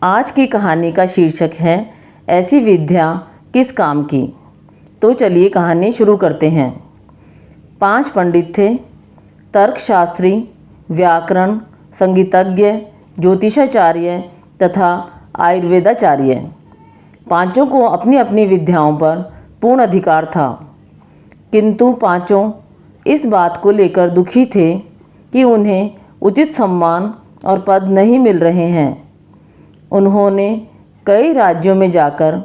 आज की कहानी का शीर्षक है ऐसी विद्या किस काम की। तो चलिए कहानी शुरू करते हैं। 5 पंडित थे, तर्कशास्त्री, व्याकरण, संगीतज्ञ, ज्योतिषाचार्य तथा आयुर्वेदाचार्य। पांचों को अपनी अपनी विद्याओं पर पूर्ण अधिकार था, किंतु पांचों इस बात को लेकर दुखी थे कि उन्हें उचित सम्मान और पद नहीं मिल रहे हैं। उन्होंने कई राज्यों में जाकर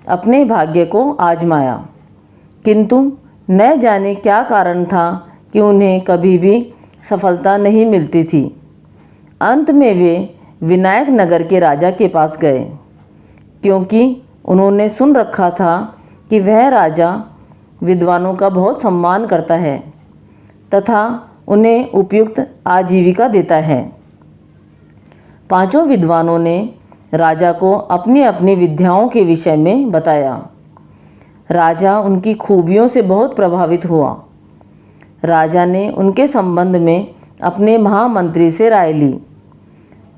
अपने भाग्य को आजमाया, किंतु न जाने क्या कारण था कि उन्हें कभी भी सफलता नहीं मिलती थी। अंत में वे विनायक नगर के राजा के पास गए, क्योंकि उन्होंने सुन रखा था कि वह राजा विद्वानों का बहुत सम्मान करता है तथा उन्हें उपयुक्त आजीविका देता है। पांचों विद्वानों ने राजा को अपनी अपनी विद्याओं के विषय में बताया। राजा उनकी खूबियों से बहुत प्रभावित हुआ। राजा ने उनके संबंध में अपने महामंत्री से राय ली।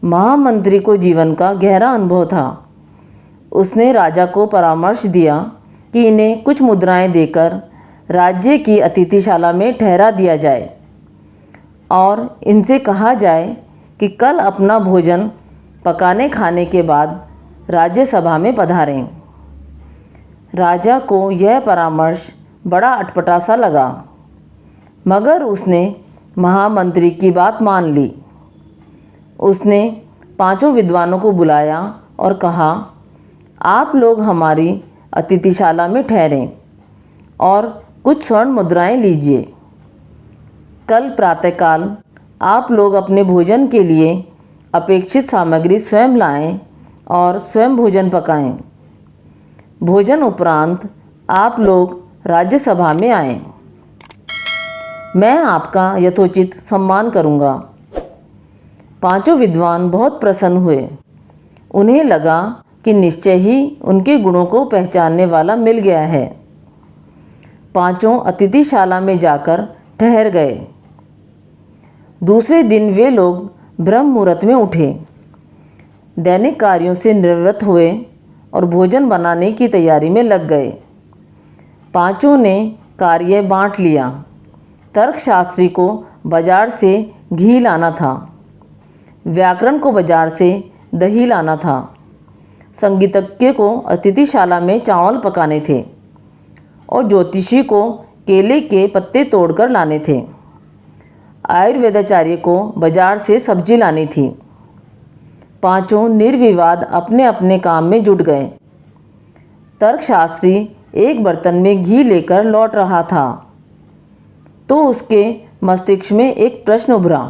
महामंत्री को जीवन का गहरा अनुभव था। उसने राजा को परामर्श दिया कि इन्हें कुछ मुद्राएं देकर राज्य की अतिथिशाला में ठहरा दिया जाए और इनसे कहा जाए कि कल अपना भोजन पकाने खाने के बाद राज्यसभा में पधारें। राजा को यह परामर्श बड़ा अटपटा सा लगा, मगर उसने महामंत्री की बात मान ली। उसने पांचों विद्वानों को बुलाया और कहा, आप लोग हमारी अतिथिशाला में ठहरें और कुछ स्वर्ण मुद्राएं लीजिए। कल प्रातःकाल आप लोग अपने भोजन के लिए अपेक्षित सामग्री स्वयं लाएं और स्वयं भोजन पकाएं। भोजन उपरांत आप लोग राज्यसभा में आएं। मैं आपका यथोचित सम्मान करूंगा। पांचों विद्वान बहुत प्रसन्न हुए। उन्हें लगा कि निश्चय ही उनके गुणों को पहचानने वाला मिल गया है। पांचों अतिथिशाला में जाकर ठहर गए। दूसरे दिन वे लोग ब्रह्म मुहूर्त में उठे, दैनिक कार्यों से निवृत्त हुए और भोजन बनाने की तैयारी में लग गए। पांचों ने कार्य बांट लिया। तर्कशास्त्री को बाजार से घी लाना था, व्याकरण को बाजार से दही लाना था, संगीतज्ञ को अतिथिशाला में चावल पकाने थे और ज्योतिषी को केले के पत्ते तोड़कर लाने थे। आयुर्वेदाचार्य को बाजार से सब्जी लानी थी। पांचों निर्विवाद अपने अपने काम में जुट गए। तर्कशास्त्री एक बर्तन में घी लेकर लौट रहा था तो उसके मस्तिष्क में एक प्रश्न उभरा,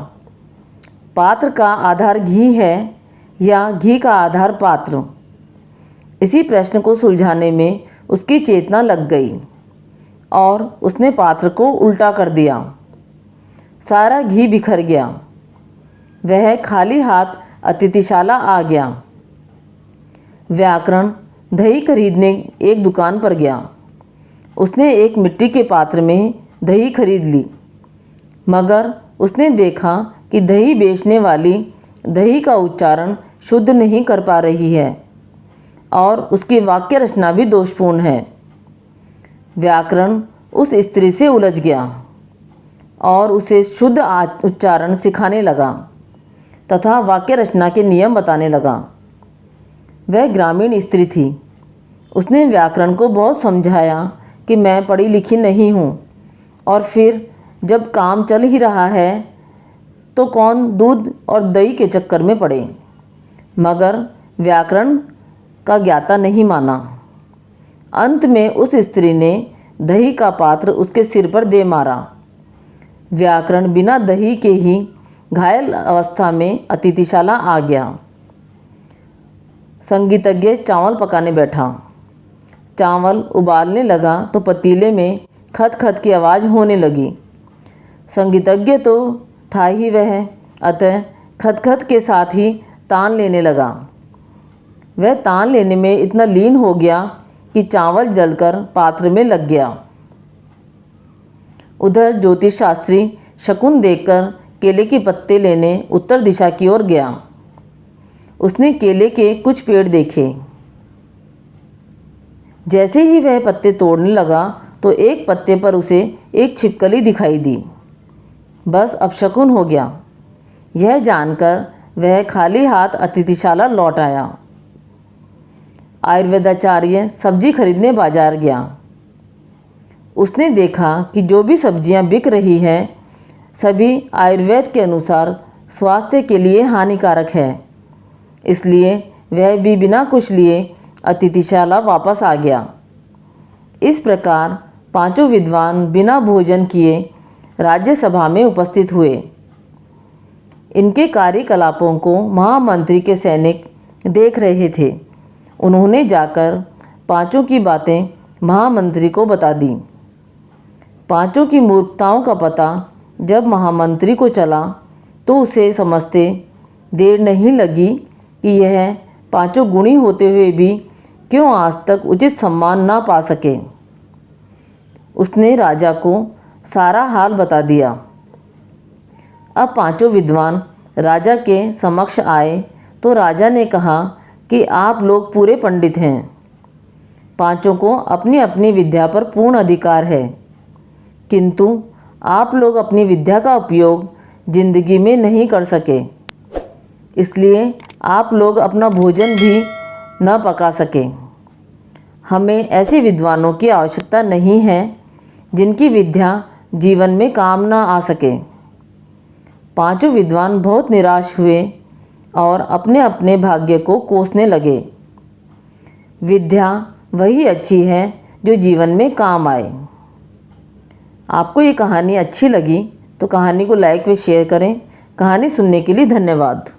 पात्र का आधार घी है या घी का आधार पात्र? इसी प्रश्न को सुलझाने में उसकी चेतना लग गई और उसने पात्र को उल्टा कर दिया। सारा घी बिखर गया। वह खाली हाथ अतिथिशाला आ गया। व्याकरण दही खरीदने एक दुकान पर गया। उसने एक मिट्टी के पात्र में दही खरीद ली, मगर उसने देखा कि दही बेचने वाली दही का उच्चारण शुद्ध नहीं कर पा रही है और उसकी वाक्य रचना भी दोषपूर्ण है। व्याकरण उस स्त्री से उलझ गया और उसे शुद्ध उच्चारण सिखाने लगा तथा वाक्य रचना के नियम बताने लगा। वह ग्रामीण स्त्री थी। उसने व्याकरण को बहुत समझाया कि मैं पढ़ी लिखी नहीं हूँ और फिर जब काम चल ही रहा है तो कौन दूध और दही के चक्कर में पड़े, मगर व्याकरण का ज्ञाता नहीं माना। अंत में उस स्त्री ने दही का पात्र उसके सिर पर दे मारा। व्याकरण बिना दही के ही घायल अवस्था में अतिथिशाला आ गया। संगीतज्ञ चावल पकाने बैठा। चावल उबालने लगा तो पतीले में खत खत की आवाज़ होने लगी। संगीतज्ञ तो था ही वह, अतः खत खत के साथ ही तान लेने लगा। वह तान लेने में इतना लीन हो गया कि चावल जलकर पात्र में लग गया। उधर ज्योतिष शास्त्री शकुन देखकर केले के पत्ते लेने उत्तर दिशा की ओर गया। उसने केले के कुछ पेड़ देखे। जैसे ही वह पत्ते तोड़ने लगा तो एक पत्ते पर उसे एक छिपकली दिखाई दी। बस अपशकुन हो गया। यह जानकर वह खाली हाथ अतिथिशाला लौट आया। आयुर्वेदाचार्य सब्जी खरीदने बाजार गया। उसने देखा कि जो भी सब्जियां बिक रही हैं सभी आयुर्वेद के अनुसार स्वास्थ्य के लिए हानिकारक है। इसलिए वह भी बिना कुछ लिए अतिथिशाला वापस आ गया। इस प्रकार पांचों विद्वान बिना भोजन किए राज्यसभा में उपस्थित हुए। इनके कार्यकलापों को महामंत्री के सैनिक देख रहे थे। उन्होंने जाकर पांचों की बातें महामंत्री को बता दी। पांचों की मूर्खताओं का पता जब महामंत्री को चला तो उसे समझते देर नहीं लगी कि यह पांचों गुणी होते हुए भी क्यों आज तक उचित सम्मान ना पा सके। उसने राजा को सारा हाल बता दिया। अब पांचों विद्वान राजा के समक्ष आए तो राजा ने कहा कि आप लोग पूरे पंडित हैं। पांचों को अपनी अपनी विद्या पर पूर्ण अधिकार है, किंतु आप लोग अपनी विद्या का उपयोग जिंदगी में नहीं कर सके, इसलिए आप लोग अपना भोजन भी न पका सके। हमें ऐसे विद्वानों की आवश्यकता नहीं है जिनकी विद्या जीवन में काम न आ सके। पांचों विद्वान बहुत निराश हुए और अपने अपने भाग्य को कोसने लगे। विद्या वही अच्छी है जो जीवन में काम आए। आपको ये कहानी अच्छी लगी तो कहानी को लाइक व शेयर करें। कहानी सुनने के लिए धन्यवाद।